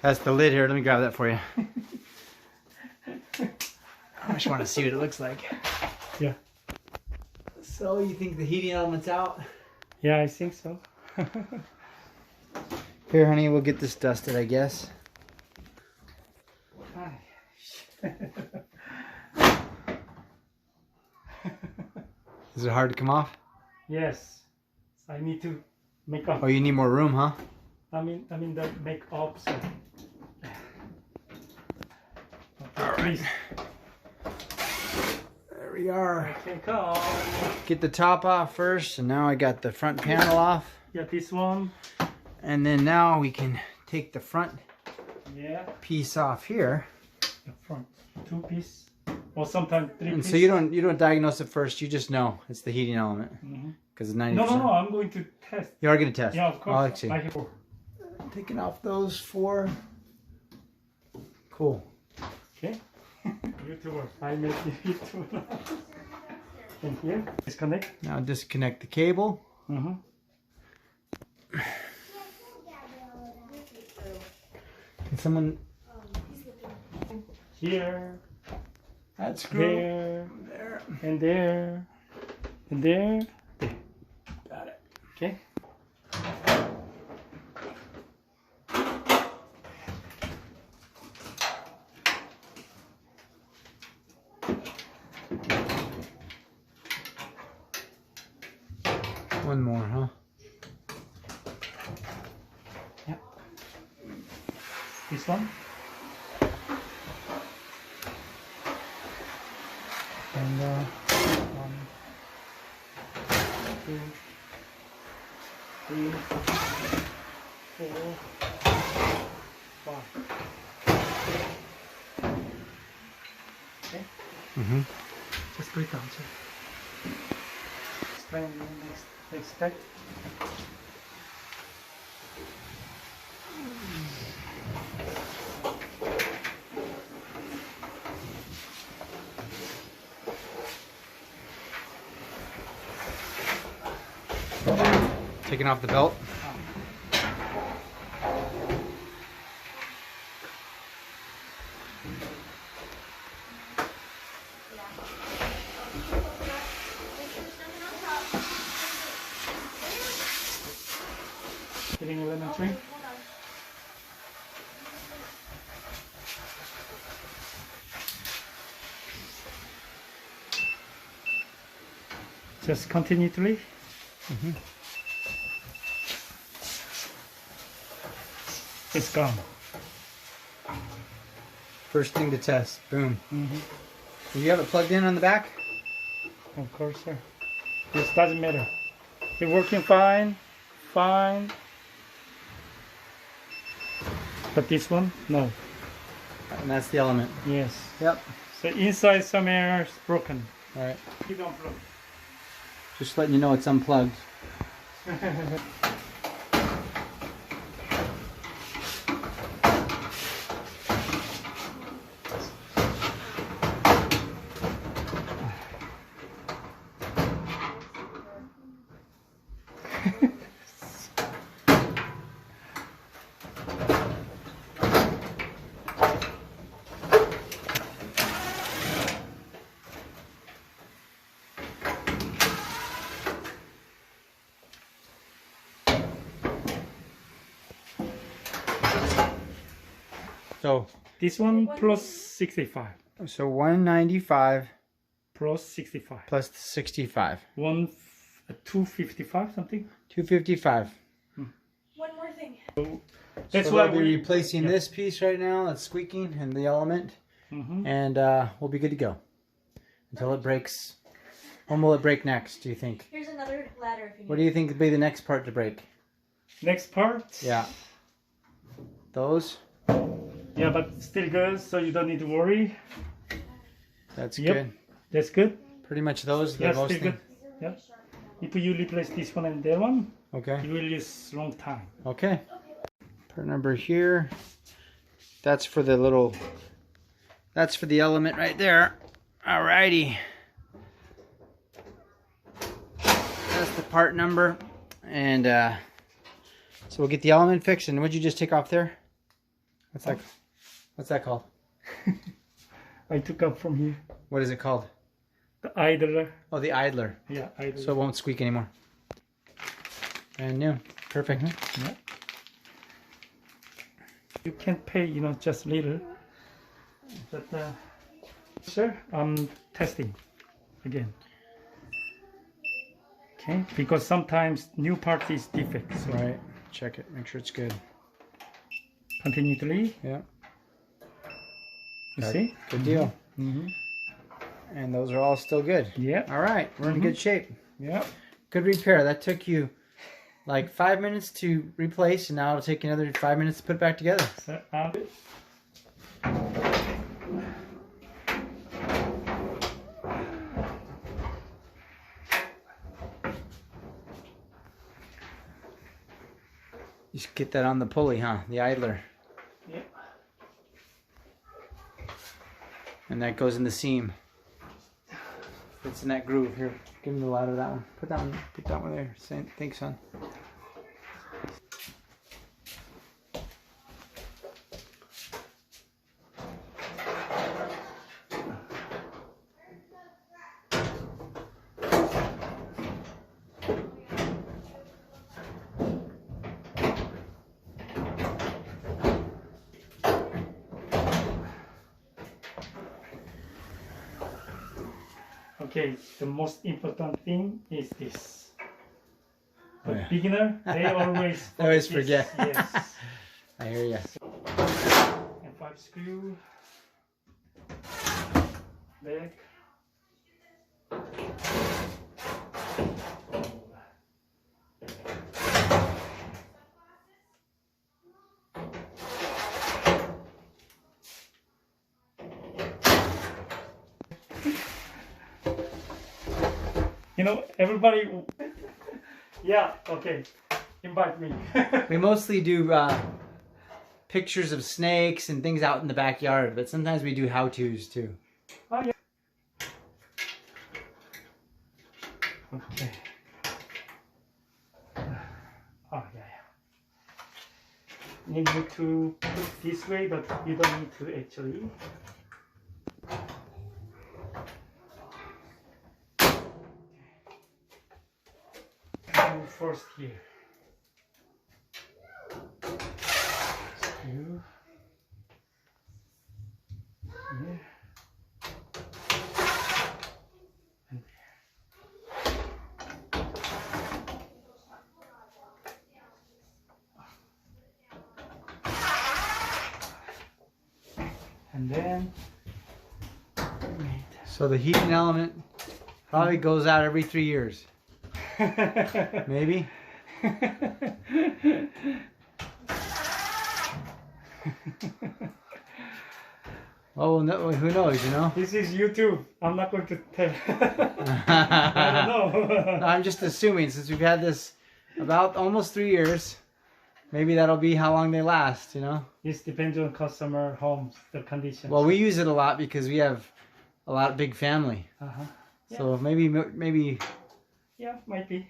That's the lid here. Let me grab that for you. I just want to see what it looks like. Yeah. So you think the heating element's out? Yeah, I think so. Here, honey, we'll get this dusted, I guess. Is it hard to come off? Yes. I need to make up. Oh, you need more room, huh? I mean the make up. So. Okay, All right. please. There we are. Okay, come. Get the top off first, and now I got the front panel off. Yeah, this one. And then now we can take the front piece off here. The front 2 piece, or sometimes 3 And piece. so you don't diagnose it first. You just know it's the heating element because it's 90%. No. I'm going to test. You are going to test. Yeah, of course. Oh, see. Like 4. Taking off those 4. Cool. Okay. YouTuber. I make YouTuber. And here, disconnect. Now disconnect the cable. Can someone Here. that screw There. there? And there. And there. Got it. Okay. One more, huh? Yeah. This one. And 1, 2, 3, 4, 5. Okay. Just put it down, sir. Explain the next step. Taking off the belt. Getting elementary. Just continually. It's gone. First thing to test. Boom. Do you have it plugged in on the back? Of course, sir. This doesn't matter. It's working fine. Fine. But this one, no. And that's the element. Yes. Yep. So inside some air is broken. All right. Keep on plug. Just letting you know it's unplugged. So This one plus 65. So 195 Plus 65. plus 65. 255 something. 255. One more thing. That's So why we'll be we replacing this piece right now that's squeaking and the element, and we'll be good to go until it breaks. When will it break next, do you think? Here's another ladder if you need. What do you think would be the next part to break? next part. Yeah. Those? Yeah, but still good, so you don't need to worry. That's Yep. good. That's good. Pretty much those. Yeah, They're most still good. Yeah. If you replace this one and that one, Okay. you will use long time. Okay. Part number here. That's for the little. That's for the element right there. Alrighty. That's the part number, and so we'll get the element fixed. And what'd you just take off there? What's that called? I took up from here. What is it called? The idler. Oh, the idler. Yeah, idler. So it won't squeak anymore. Brand new. Perfect. Yeah. You can pay, you know, just little. But sir, I'm testing again. Okay, because sometimes new part is defect. So Right. Check it. Make sure it's good. continually. Yeah. You Okay. see? Good deal. Mm-hmm. And those are all still good. Yeah. All right. We're in good shape. Yeah. Good repair. That took you like 5 minutes to replace, and now it'll take you another 5 minutes to put it back together. So, Just get that on the pulley, huh? The idler. yeah. And that goes in the seam. It's in that groove. Here, give me the ladder, that one. Put that one there. Thanks, son. Okay, the most important thing is this. The Oh, yeah. beginner, they always Always this. forget. Yes. I hear you. And 5 screw. Back. You know, everybody. Yeah, okay. Invite me. We mostly do pictures of snakes and things out in the backyard, but sometimes we do how-tos too. Oh, yeah. Okay. Oh, yeah. You need to put this way, but you don't need to actually. Do first here. Screw. Here. And there. And then. So the heating element probably goes out every 3 years. Maybe? Oh, no, who knows, you know? This is YouTube. I'm not going to tell. I don't know. I'm just assuming, since we've had this about almost 3 years, maybe that'll be how long they last, you know? This depends on customer homes, the condition. Well, we use it a lot because we have a lot of big family. Uh-huh. So maybe Yeah, might be.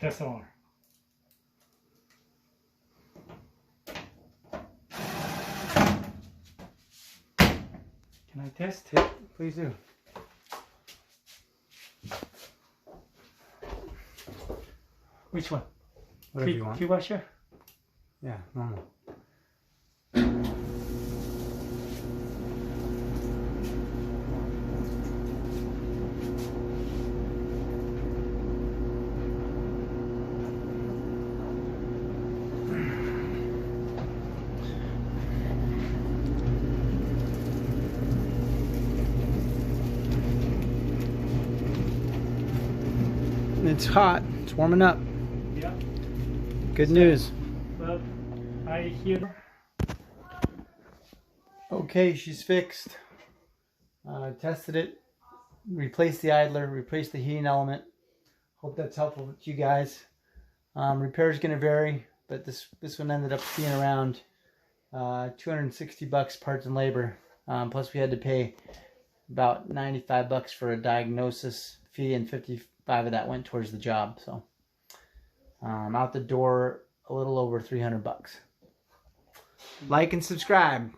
That's all. Can I test? Yeah, please do. Which one? Whatever you want. Q washer? Yeah, normal. It's hot. It's warming up. Yeah. Good news. Well, I hear. Okay, she's fixed. Tested it. Replaced the idler. Replaced the heating element. Hope that's helpful to you guys. Repair is going to vary, but this one ended up being around $260 parts and labor. Plus we had to pay about $95 for a diagnosis fee, and 55 of that went towards the job. So out the door, a little over $300. Like and subscribe.